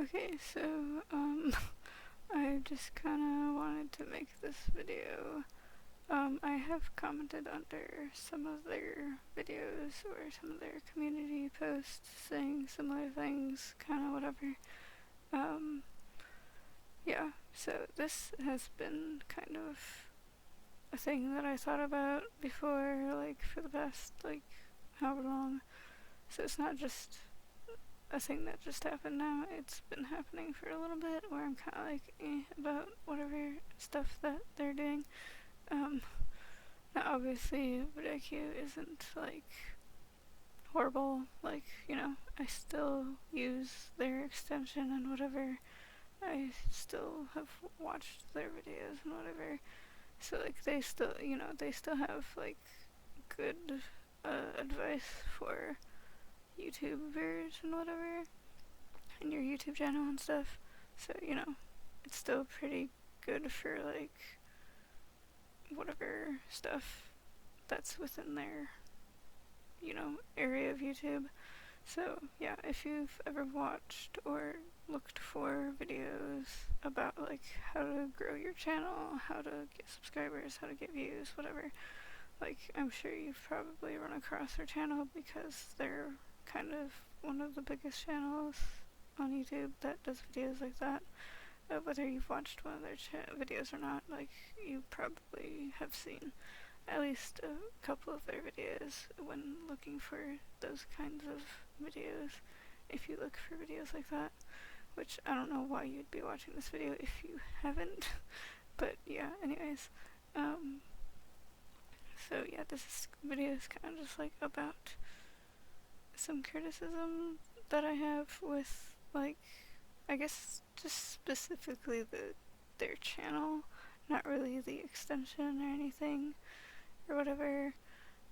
Okay, so, I just kinda wanted to make this video. I have commented under some of their videos or some of their community posts saying similar things, kinda whatever. Yeah, so this has been kind of a thing that I thought about before, like, for the past, like, however long. So it's not just a thing that just happened now. It's been happening for a little bit where I'm kind of like about whatever stuff that they're doing. Now obviously VidIQ isn't like horrible, like, I still use their extension and whatever. I still have watched their videos and whatever. So like they still have like good advice for YouTubers and whatever, and your YouTube channel and stuff. So, it's still pretty good for like whatever stuff that's within their, area of YouTube. So, yeah, if you've ever watched or looked for videos about like how to grow your channel, how to get subscribers, how to get views, whatever, like I'm sure you've probably run across their channel because they're kind of one of the biggest channels on YouTube that does videos like that. Whether you've watched one of their videos or not, like you probably have seen at least a couple of their videos when looking for those kinds of videos. If you look for videos like that, which I don't know why you'd be watching this video if you haven't, but yeah, anyways, so yeah, this video is kind of just like about some criticism that I have with, like, I guess just specifically their channel, not really the extension or anything or whatever.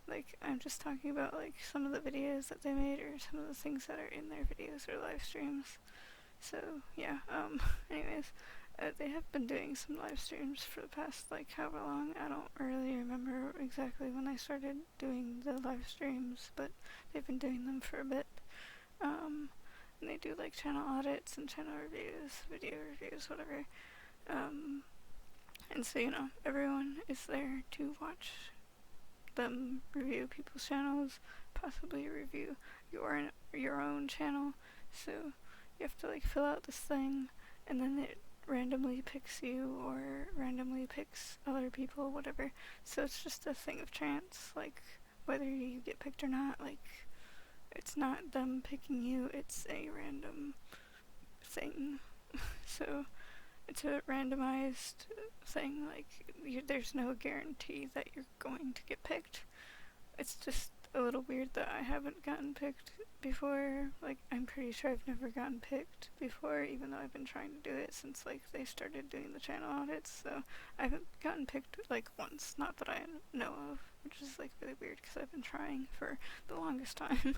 Like, I'm just talking about like some of the videos that they made or some of the things that are in their videos or live streams. So yeah, anyways, they have been doing some live streams for the past like however long. I don't really remember exactly when they started doing the live streams, but they've been doing them for a bit. And they do like channel audits and channel reviews, video reviews, whatever. And so, everyone is there to watch them review people's channels, possibly review your own channel. So you have to like fill out this thing, and then it randomly picks you or randomly picks other people, whatever. So it's just a thing of chance, like whether you get picked or not. Like, it's not them picking you, it's a random thing. So it's a randomized thing, like there's no guarantee that you're going to get picked. It's just a little weird that I haven't gotten picked before. Like, I'm pretty sure I've never gotten picked before, even though I've been trying to do it since like they started doing the channel audits. So I haven't gotten picked like once, not that I know of, which is like really weird because I've been trying for the longest time.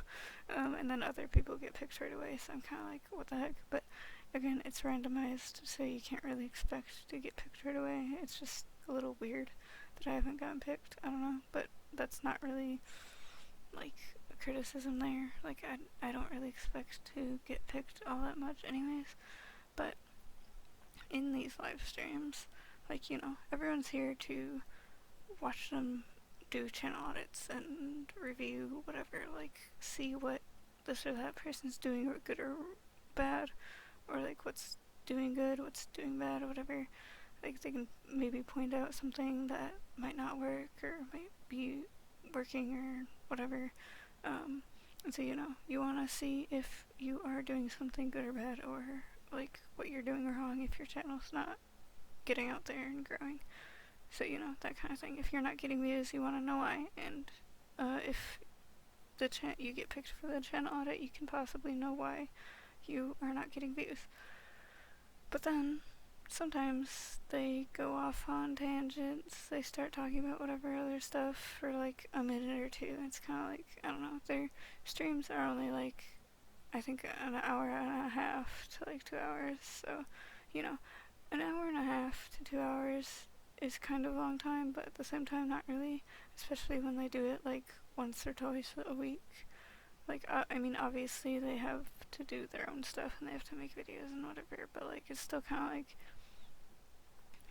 And then other people get picked right away, so I'm kind of like, what the heck? But again, it's randomized, so you can't really expect to get picked right away. It's just a little weird that I haven't gotten picked. I don't know, but that's not really like a criticism there. Like, I don't really expect to get picked all that much anyways. But in these live streams, like, everyone's here to watch them do channel audits and review whatever, like see what this or that person's doing, or good or bad, or like what's doing good, what's doing bad, or whatever. Like, they can maybe point out something that might not work or might be working or whatever. And so, you want to see if you are doing something good or bad, or like what you're doing wrong if your channel's not getting out there and growing. So, that kind of thing. If you're not getting views, you want to know why. And if you get picked for the channel audit, you can possibly know why you are not getting views. But then sometimes they go off on tangents. They start talking about whatever other stuff for like a minute or two. It's kind of like, I don't know, their streams are only like, I think, an hour and a half to like 2 hours. So, an hour and a half to 2 hours is kind of a long time, but at the same time not really, especially when they do it like once or twice a week. Like, I mean, obviously they have to do their own stuff and they have to make videos and whatever, but like, it's still kind of like,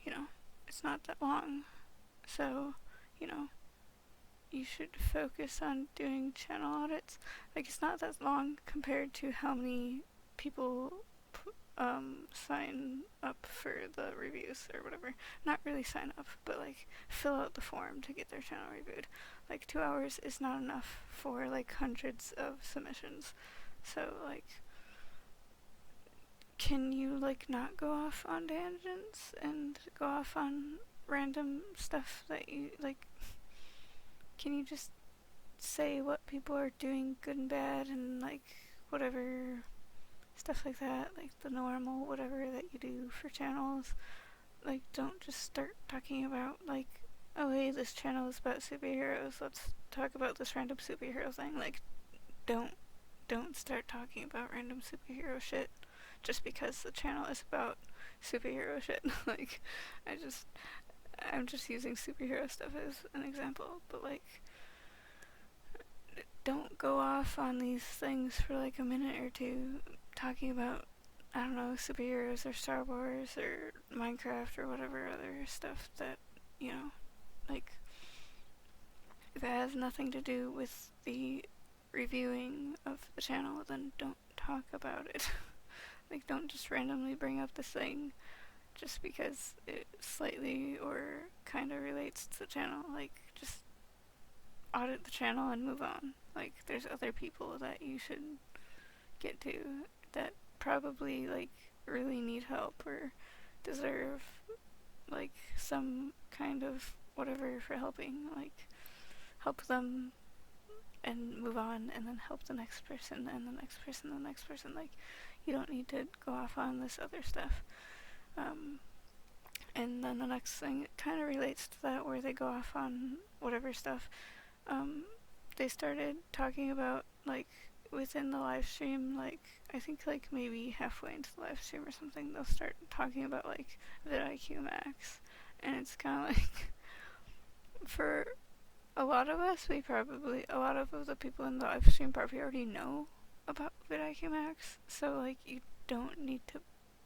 you know, it's not that long. So, you know, you should focus on doing channel audits. Like, it's not that long compared to how many people sign up for the reviews or whatever. Not really sign up, but like fill out the form to get their channel reviewed. Like 2 hours is not enough for like hundreds of submissions. So like, can you like not go off on tangents and go off on random stuff that you like? Can you just say what people are doing good and bad and like whatever stuff like that, like the normal whatever that you do for channels? Like, don't just start talking about like, oh hey, this channel is about superheroes, let's talk about this random superhero thing. Like, don't start talking about random superhero shit just because the channel is about superhero shit. Like, I'm just using superhero stuff as an example, but like, don't go off on these things for like a minute or two talking about, I don't know, superheroes or Star Wars or Minecraft or whatever other stuff that, you know, like, if it has nothing to do with the reviewing of the channel, then don't talk about it. Like, don't just randomly bring up this thing just because it slightly or kind of relates to the channel. Like, just audit the channel and move on. Like, there's other people that you should get to that probably like really need help or deserve like some kind of whatever for helping. Like, help them and move on, and then help the next person and the next person and the next person. Like, you don't need to go off on this other stuff. And then the next thing, it kind of relates to that, where they go off on whatever stuff. They started talking about, like, within the live stream, like, I think, like, maybe halfway into the live stream or something, they'll start talking about, like, VidIQ Max. And it's kind of like, for a lot of us, a lot of the people in the live stream probably already know about VidIQ Max, so, like, you don't need to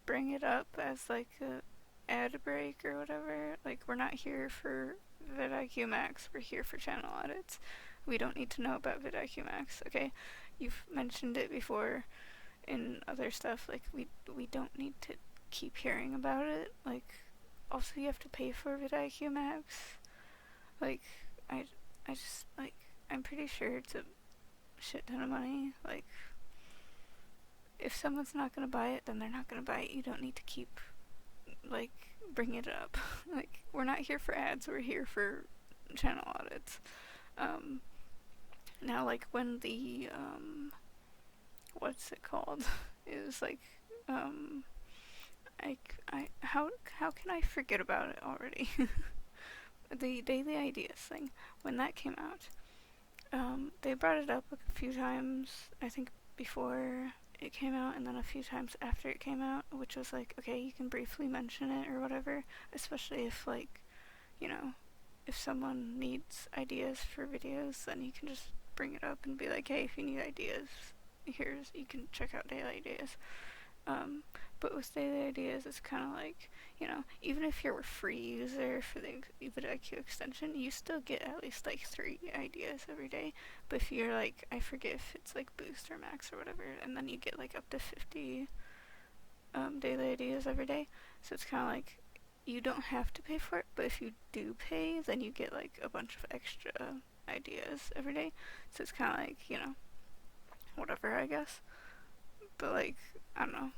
bring it up as, like, a ad break or whatever. Like, we're not here for VidIQ Max, we're here for channel audits. We don't need to know about VidIQ Max, okay? You've mentioned it before in other stuff, like, we don't need to keep hearing about it. Like, also you have to pay for VidIQ Max. Like, I just, like, I'm pretty sure it's a shit ton of money. Like, if someone's not gonna buy it, then they're not gonna buy it. You don't need to keep, like, bringing it up. Like, we're not here for ads, we're here for channel audits. Now, like, when the, what's it called? It was like, how can I forget about it already? The Daily Ideas thing, when that came out, they brought it up a few times, I think before it came out, and then a few times after it came out, which was like, okay, you can briefly mention it or whatever, especially if, like, you know, if someone needs ideas for videos, then you can just bring it up and be like, hey, if you need ideas, you can check out Daily Ideas. But with Daily Ideas, it's kind of like, you know, even if you're a free user for the VidIQ extension, you still get at least like 3 ideas every day. But if you're like, I forget if it's like Boost or Max or whatever, and then you get like up to 50 Daily Ideas every day. So it's kind of like, you don't have to pay for it, but if you do pay, then you get like a bunch of extra ideas every day. So it's kind of like, you know, whatever, I guess. But like, I don't know.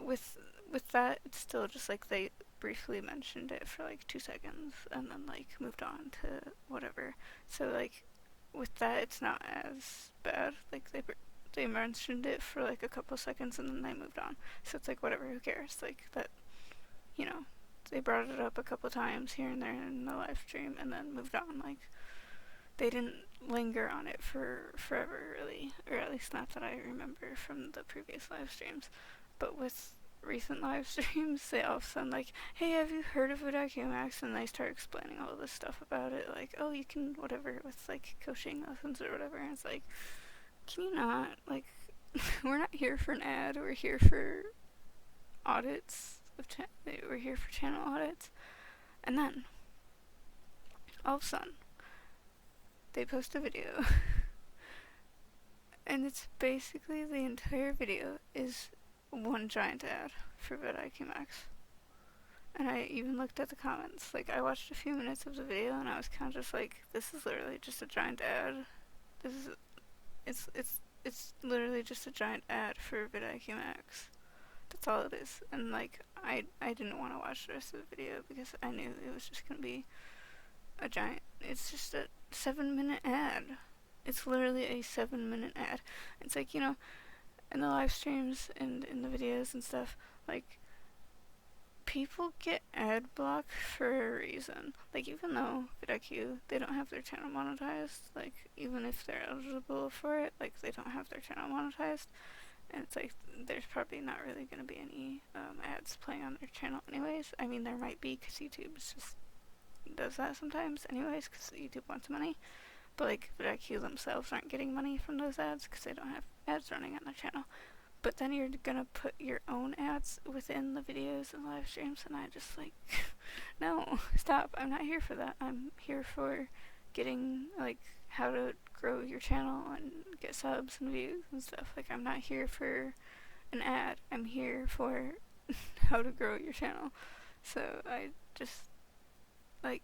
With that, it's still just like they briefly mentioned it for like 2 seconds and then like moved on to whatever. So like, with that, it's not as bad. Like, they mentioned it for like a couple seconds and then they moved on. So it's like, whatever, who cares? Like, that, you know, they brought it up a couple times here and there in the live stream and then moved on. Like, they didn't linger on it for forever, really, or at least not that I remember from the previous live streams. But with recent live streams, they all of a sudden like, hey, have you heard of VidIQ Max? And they start explaining all this stuff about it, like, oh, you can whatever with like coaching lessons or whatever. And it's like, can you not, like, we're not here for an ad, we're here for audits, we're here for channel audits, and then, all of a sudden, they post a video, and it's basically the entire video is one giant ad for VidIQ Max. And I even looked at the comments. Like, I watched a few minutes of the video and I was kind of just like, this is literally just a giant ad. It's literally just a giant ad for VidIQ Max. That's all it is. And like, I didn't want to watch the rest of the video because I knew it was just gonna be it's just a 7-minute ad. It's literally a 7-minute ad. It's like, in the live streams and in the videos and stuff, like, people get ad block for a reason. Like, even though VidIQ, they don't have their channel monetized, like, even if they're eligible for it, like, they don't have their channel monetized, and it's like, there's probably not really going to be any ads playing on their channel anyways. I mean, there might be, because YouTube just does that sometimes anyways, because YouTube wants money, but, like, VidIQ themselves aren't getting money from those ads, because they don't have ads running on their channel. But then you're gonna put your own ads within the videos and live streams, and I just like, no, stop. I'm not here for that. I'm here for getting, like, how to grow your channel and get subs and views and stuff. Like, I'm not here for an ad. I'm here for how to grow your channel. So I just, like,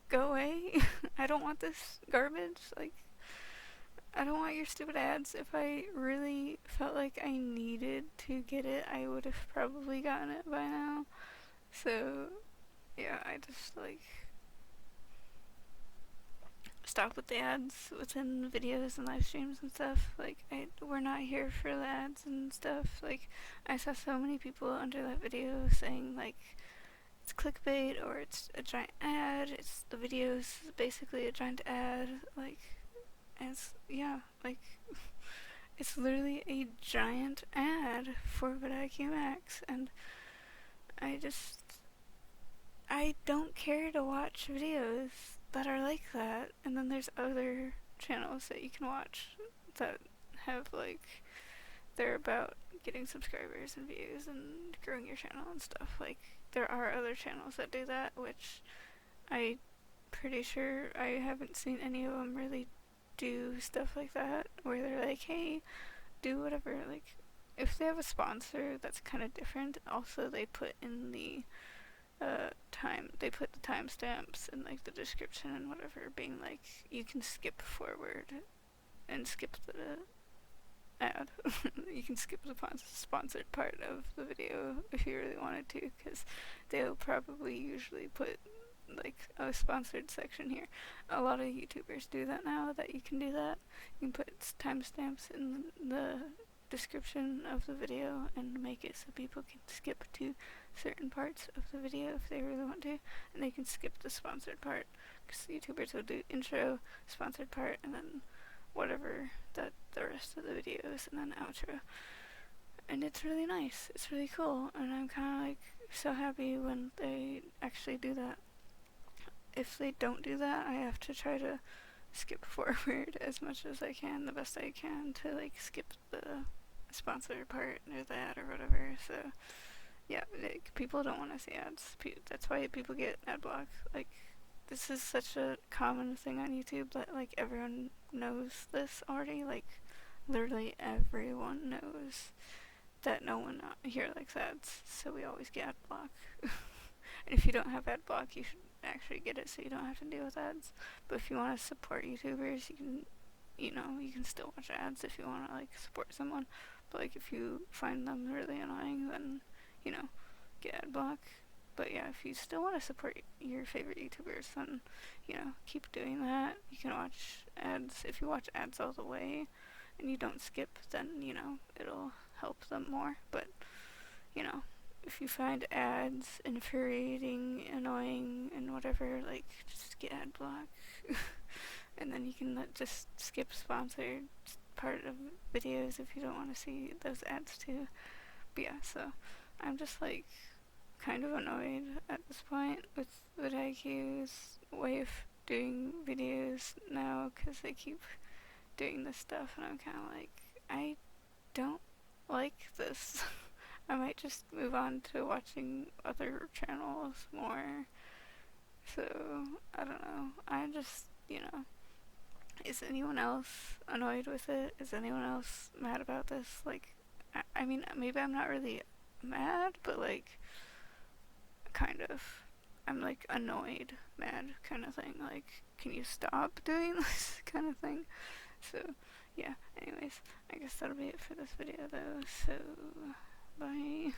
go away. I don't want this garbage. Like, I don't want your stupid ads. If I really felt like I needed to get it, I would have probably gotten it by now. So, yeah, I just, like, stop with the ads within the videos and live streams and stuff. Like, we're not here for the ads and stuff. Like, I saw so many people under that video saying, like, it's clickbait or it's a giant ad. It's the video's basically a giant ad. Like, it's literally a giant ad for VidIQ Max, and I don't care to watch videos that are like that. And then there's other channels that you can watch that have, like, they're about getting subscribers and views and growing your channel and stuff. Like, there are other channels that do that, which I'm pretty sure I haven't seen any of them really do stuff like that, where they're like, hey, do whatever. Like, if they have a sponsor, that's kind of different. Also, they put in the they put the timestamps in, like, the description and whatever, being like, you can skip forward and skip the ad. You can skip the sponsored part of the video if you really wanted to, because they'll probably usually put, like, a sponsored section here. A lot of YouTubers do that now, that you can do that. You can put timestamps in the description of the video and make it so people can skip to certain parts of the video if they really want to, and they can skip the sponsored part, because YouTubers will do intro, sponsored part, and then whatever that the rest of the video is, and then outro. And it's really nice. It's really cool, and I'm kind of, like, so happy when they actually do that. If they don't do that, I have to try to skip forward as much as I can, the best I can, to, like, skip the sponsor part or that or whatever. So yeah, like, people don't want to see ads. That's why people get ad block. Like, this is such a common thing on YouTube that, like, everyone knows this already. Like, literally everyone knows that no one here likes ads, so we always get ad block. And if you don't have ad block, you should actually get it so you don't have to deal with ads. But if you want to support YouTubers, you can, you can still watch ads if you want to, like, support someone. But, like, if you find them really annoying, then, get ad block. But yeah, if you still want to support your favorite YouTubers, then, keep doing that. You can watch ads. If you watch ads all the way and you don't skip, then, it'll help them more. But, if you find ads infuriating, annoying, and whatever, like, just get ad block. And then you can just skip sponsored part of videos if you don't want to see those ads too. But yeah, so I'm just, like, kind of annoyed at this point with VidIQ's way of doing videos now, because they keep doing this stuff, and I'm kind of like, I don't like this. I might just move on to watching other channels more. So, I don't know. I just, is anyone else annoyed with it? Is anyone else mad about this? Like, I mean, maybe I'm not really mad, but like, kind of. I'm like annoyed, mad kind of thing. Like, can you stop doing this kind of thing? So, yeah, anyways, I guess that'll be it for this video though. So, bye.